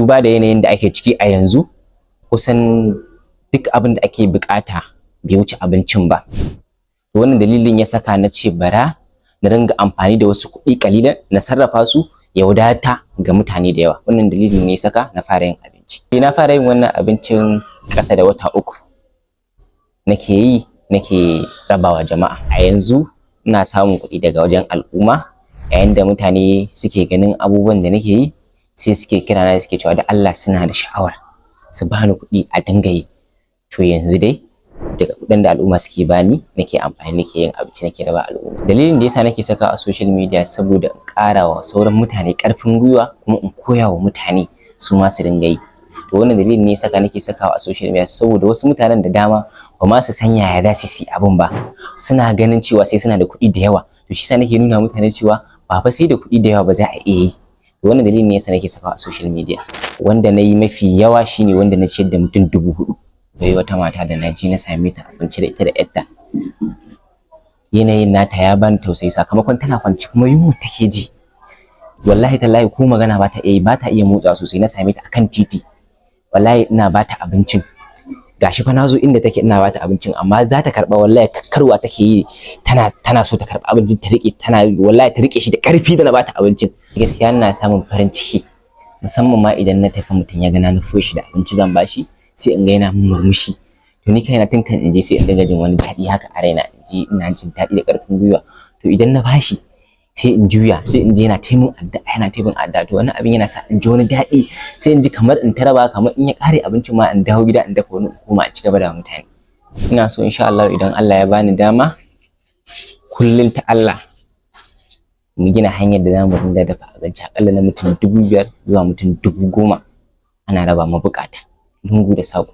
duba da yanayin da ake ciki a yanzu kusan duk abin da ake bukata bai wuce abincin ba. Wannan dalilin ya saka na ce bara na ringa amfani da wasu kuɗi kalilan na sarrafa su ya wadata ga mutane da yawa. Wannan dalilin ne ya saka na fara yin abinci. Na fara yin wannan abincin ƙasa da wata 3 nake rabawa jama'a. A yanzu ina samun kuɗi daga wajen al'umma, yayin da mutane suke ganin abubuwan da nake yi sai suke kira na suke cewa da Allah suna da sha'awar su bani kuɗi a dinga yi. To yanzu dai daga kuɗin da al'umma suke bani nake amfani nake yin abinci nake raba al'umma. Dalilin da yasa nake saka a social media saboda in ƙara wa sauran mutane ƙarfin gwiwa kuma in koya wa mutane su ma su dinga yi. To wannan dalilin ne yasa nake sakawa a social media saboda wasu mutanen da dama ba ma su san yaya za su yi abun ba. Suna ganin cewa sai suna da kuɗi da yawa. To shi yasa nake nuna mutane cewa ba fa sai da kuɗi da yawa ba za a iya yi. To wannan dalilin ne yasa nake sakawa a social media. Wanda nayi mafi yawa shine wanda na ciyar da mutum 4000. Akwai wata mata da naji na same ta abinci da ita da ƴarta. Yanayin nata ya bani tausayi sakamakon tana kwanci kuma yunwa take ji. Wallahi tallahi ko magana ba ta iya motsa sosai. Na same ta akan titi. Wallahi ina bata abincin. Gashi fa nazo inda take ina bata abincin amma za ta karba wallahi kakkarwa take yi. Tana so ta karba abincin ta rike wallahi ta rike shi da ƙarfi da na bata abincin. Gaskiya ina samun farin ciki musamman ma idan na tafi mutum ya ga na nufo shi da abinci zan bashi sai in ga yana min murmushi. To ni kaina tun kan in je sai in dinga jin wani daɗi haka a raina, ina jin daɗi da ƙarfin gwiwa. To idan na bashi sai in juya sai in je yana taimin addu'a to wannan abin yana sa in ji wani daɗi sai in ji kamar in taraba kamar in ya ƙare abincin ma in dawo gida in dafa wani koma a cigaba da mutane. Ina so insha Allah idan Allah ya bani dama kullum ta Allah mu gina hanyar da zamu dinga dafa abinci akalla na mutum 5000 zuwa mutum 10000 ana raba mabukata lungu da sako.